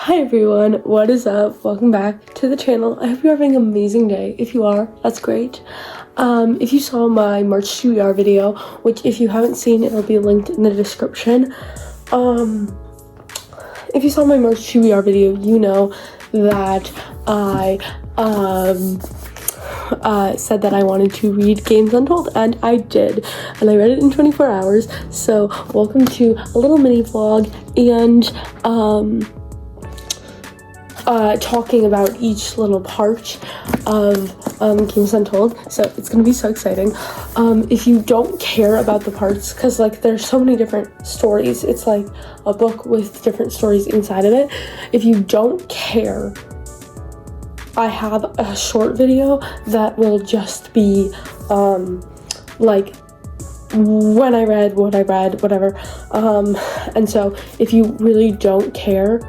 Hi everyone, what is up? Welcome back to the channel. I hope you're having an amazing day. If you are, that's great. If you saw my March TBR video, which if you haven't seen, it'll be linked in the description. If you saw my March TBR video, you know that I said that I wanted to read Games Untold, and I did, and I read it in 24 hours. So welcome to a little mini vlog and talking about each little part of Games Untold. So it's gonna be so exciting. If you don't care about the parts, because like there's so many different stories, it's like a book with different stories inside of it. If you don't care, I have a short video that will just be like when I read, what I read, whatever. And so if you really don't care,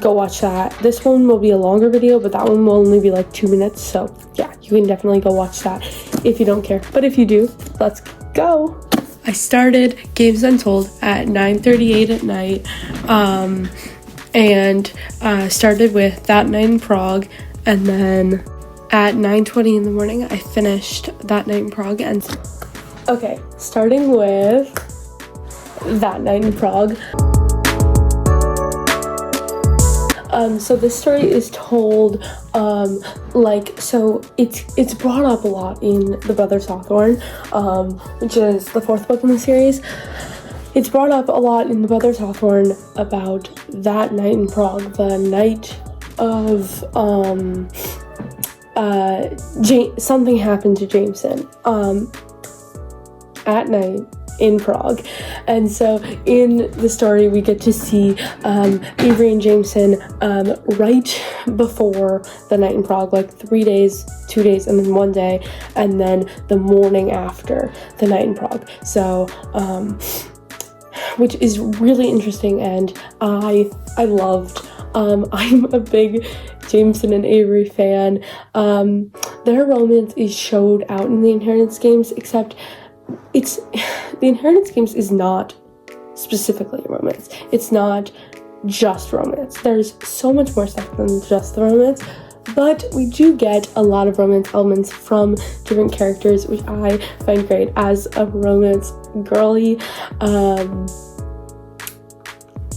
go watch that. This one will be a longer video, but that one will only be like 2 minutes. So yeah, you can definitely go watch that if you don't care. But if you do, let's go. I started Games Untold at 9:38 at night. And started with That Night in Prague, and then at 9:20 in the morning I finished That Night in Prague. And okay, starting with That Night in Prague. So this story is told so it's brought up a lot in The Brothers Hawthorne, which is the 4th book in the series. It's brought up a lot in The Brothers Hawthorne about that night in Prague, the night of something happened to Jameson at night in Prague. And so in the story we get to see Avery and Jameson right before the night in Prague, like 3 days, 2 days, and then 1 day, and then the morning after the night in Prague. So which is really interesting, and I loved. I'm a big Jameson and Avery fan. Their romance is showed out in the Inheritance games, except the Inheritance games is not specifically a romance. It's not just romance. There's so much more stuff than just the romance, but we do get a lot of romance elements from different characters, which I find great as a romance girly.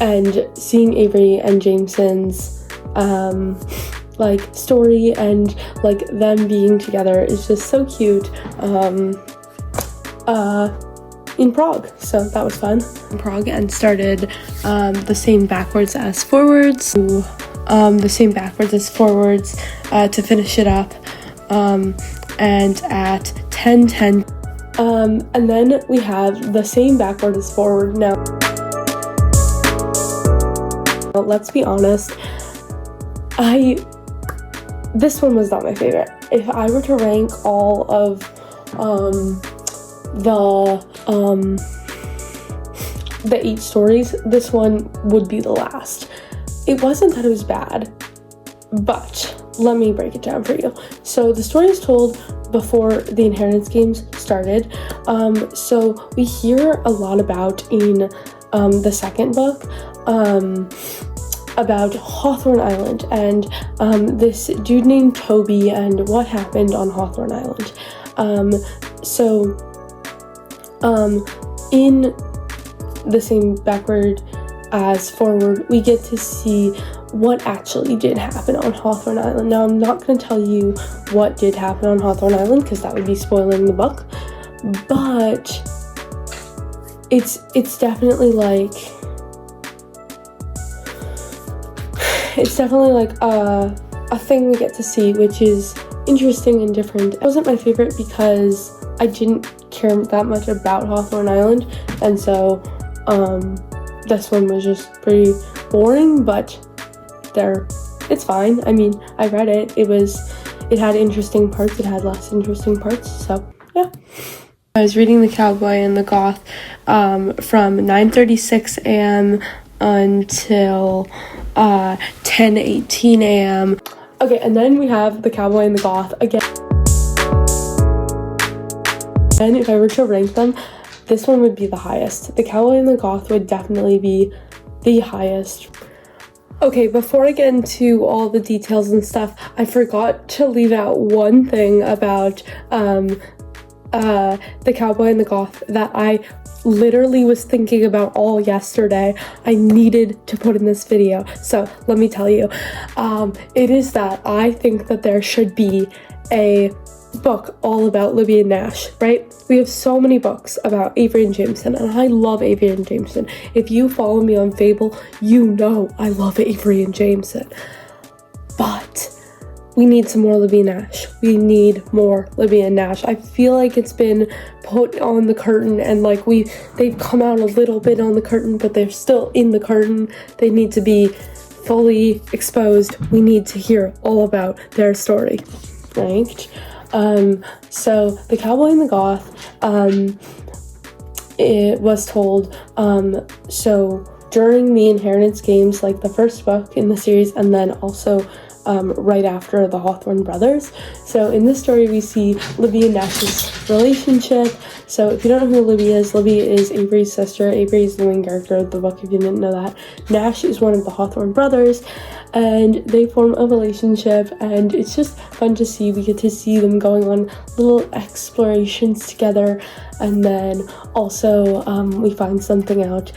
And seeing Avery and Jameson's like story and like them being together is just so cute in Prague. So that was fun. In Prague, and started the same backwards as forwards, to finish it up, and at 10:10, and then we have the same backward as forward. Now let's be honest, this one was not my favorite. If I were to rank all of the 8 stories, this one would be the last. It wasn't that it was bad, but let me break it down for you. So the story is told before the Inheritance games started. So we hear a lot about in the 2nd book about Hawthorne Island and this dude named Toby and what happened on Hawthorne Island. In the same backward as forward, we get to see what actually did happen on Hawthorne Island. Now, I'm not going to tell you what did happen on Hawthorne Island because that would be spoiling the book, but it's definitely like a thing we get to see, which is interesting and different. It wasn't my favorite because I didn't care that much about Hawthorne Island, and so this one was just pretty boring, but it's fine. I mean, I read it. It had interesting parts, it had less interesting parts, so yeah. I was reading The Cowboy and the Goth from 9:36 a.m. until 10:18 a.m. Okay, and then we have The Cowboy and the Goth again. And if I were to rank them, this one would be the highest. The Cowboy and the Goth would definitely be the highest. Okay, before I get into all the details and stuff, I forgot to leave out one thing about the Cowboy and the Goth that I literally was thinking about all yesterday. I needed to put in this video, so let me tell you. It is that I think that there should be a book all about Libby and Nash, right? We have so many books about Avery and Jameson, and I love Avery and Jameson. If you follow me on Fable, you know I love Avery and Jameson. But we need some more Libby and Nash. We need more Libby and Nash. I feel like it's been put on the curtain, and like they've come out a little bit on the curtain, but they're still in the curtain. They need to be fully exposed. We need to hear all about their story, right? So the Cowboy and the Goth, it was told, so during the Inheritance Games, like the first book in the series, and then also right after the Hawthorne brothers. So in this story, we see Libby and Nash's relationship. So if you don't know who Libby is Avery's sister. Avery is the main character of the book, if you didn't know that. Nash is one of the Hawthorne brothers, and they form a relationship, and it's just fun to see. We get to see them going on little explorations together, and then also we find something out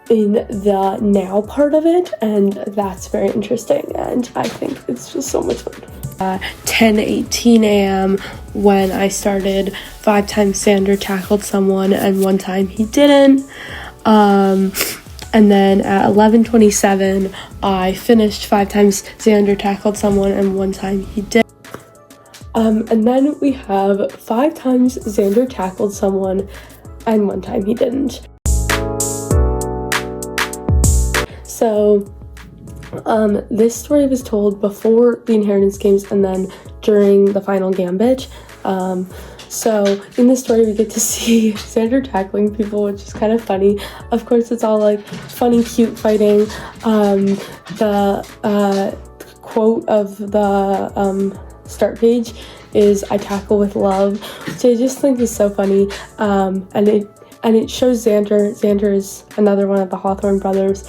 in the now part of it, and that's very interesting, and I think it's just so much fun. 10:18 a.m. when I started 5 times Xander tackled someone and 1 time he didn't. And then at 11:27 I finished 5 times Xander tackled someone and 1 time he did. And then we have 5 times Xander tackled someone and 1 time he didn't. So, this story was told before the Inheritance Games and then during the final Gambit. So in this story, we get to see Xander tackling people, which is kind of funny. Of course, it's all like funny, cute fighting. The quote of the start page is "I tackle with love," which I just think is so funny. And it shows Xander. Xander is another one of the Hawthorne brothers.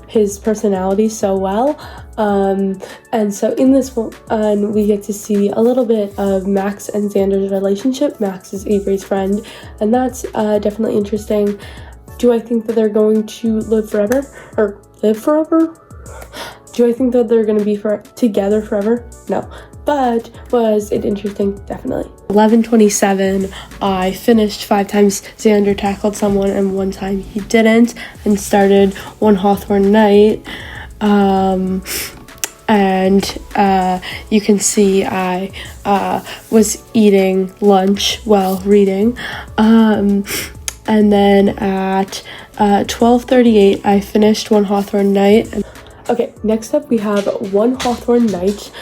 His personality so well, and so in this one we get to see a little bit of Max and Xander's relationship. Max is Avery's friend, and that's definitely interesting. Do I think that they're going to live forever? Do I think that they're going to be together forever? No. But was it interesting? Definitely. 11:27, I finished 5 times Xander tackled someone and 1 time he didn't, and started one Hawthorne night. And you can see I was eating lunch while reading. And then at 12:38, I finished one Hawthorne night. Okay, next up we have one Hawthorne night.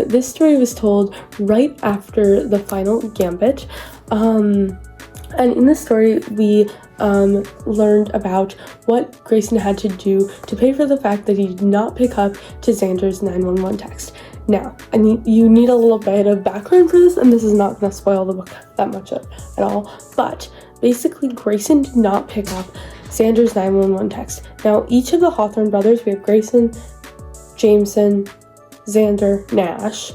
This story was told right after the final Gambit, and in this story we learned about what Grayson had to do to pay for the fact that he did not pick up to Xander's 911 text. Now, you need a little bit of background for this, and this is not going to spoil the book that much at all, but basically Grayson did not pick up Xander's 911 text. Now, each of the Hawthorne brothers, we have Grayson, Jameson, Xander, Nash,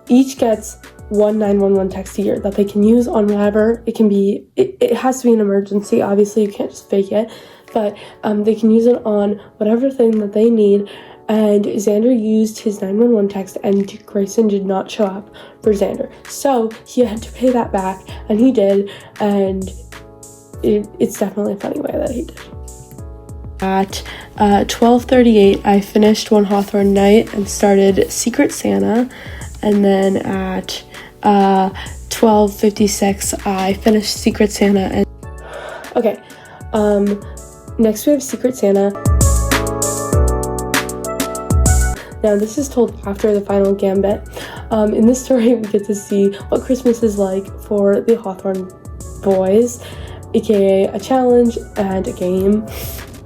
each gets one 911 text a year that they can use on whatever. It can be, it has to be an emergency, obviously you can't just fake it, but they can use it on whatever thing that they need. And Xander used his 911 text, and Grayson did not show up for Xander, so he had to pay that back, and he did, and it's definitely a funny way that he did. At 12:38, I finished one Hawthorne night and started Secret Santa, and then at 12:56, I finished Secret Santa. And okay, next we have Secret Santa. Now, this is told after the final Gambit. In this story, we get to see what Christmas is like for the Hawthorne boys, aka a challenge and a game.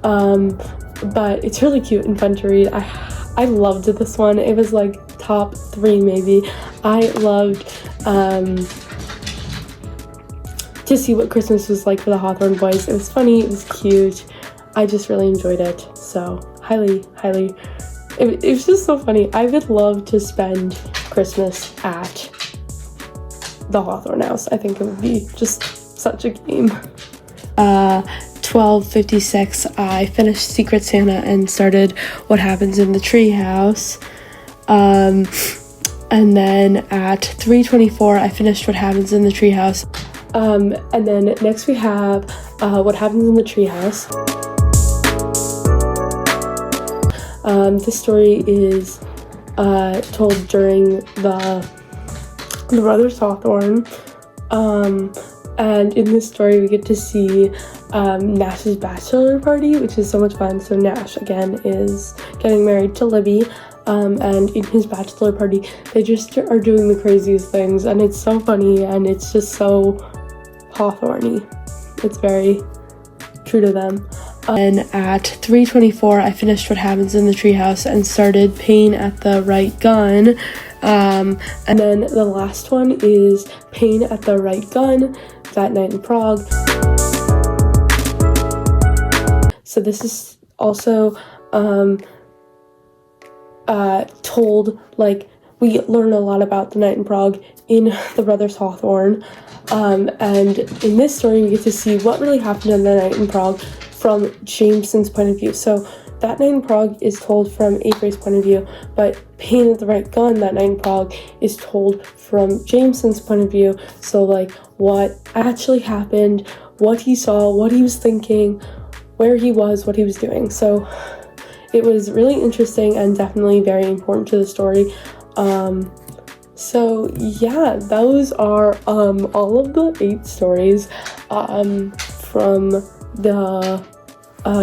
But it's really cute and fun to read. I loved this one. It was like top 3 maybe. I loved to see what Christmas was like for the Hawthorne boys. It was funny, it was cute. I just really enjoyed it. So highly, it was just so funny. I would love to spend Christmas at the Hawthorne house. I think it would be just such a game. 12:56, I finished Secret Santa and started What Happens in the Treehouse. And then at 3:24, I finished What Happens in the Treehouse. And then next we have What Happens in the Treehouse. This story is told during the Brothers Hawthorne. And in this story, we get to see Nash's bachelor party, which is so much fun. So Nash, again, is getting married to Libby. And in his bachelor party, they just are doing the craziest things. And it's so funny, and it's just so Hawthorne-y. It's very true to them. And at 3:24, I finished What Happens in the Treehouse and started Pain at the Right Gun. And then the last one is Pain at the Right Gun, That Night in Prague. So this is also told, like, we learn a lot about the night in Prague in the Brothers Hawthorne. And in this story, we get to see what really happened on the night in Prague from Jameson's point of view. So That Night in Prague is told from Avery's point of view, but Pain at the Right Gun, That Night in Prague, is told from Jameson's point of view. So, like, what actually happened, what he saw, what he was thinking, where he was, what he was doing. So it was really interesting and definitely very important to the story. So yeah, those are all of the 8 stories from the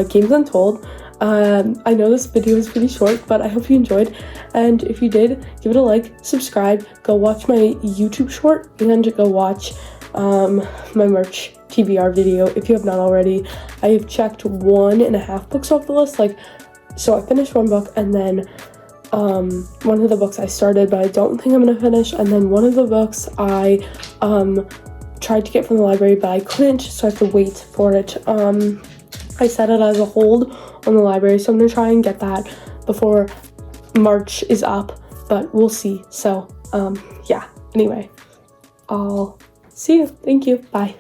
Games Untold. I know this video is pretty short, but I hope you enjoyed, and if you did, give it a like, subscribe, go watch my YouTube short, and go watch my merch TBR video if you have not already. I have checked 1.5 books off the list, so I finished 1 book, and then one of the books I started but I don't think I'm gonna finish, and then one of the books I tried to get from the library but I couldn't, so I have to wait for it. I set it as a hold on the library, so I'm gonna try and get that before March is up, but we'll see. So yeah, anyway, I'll see you. Thank you. Bye.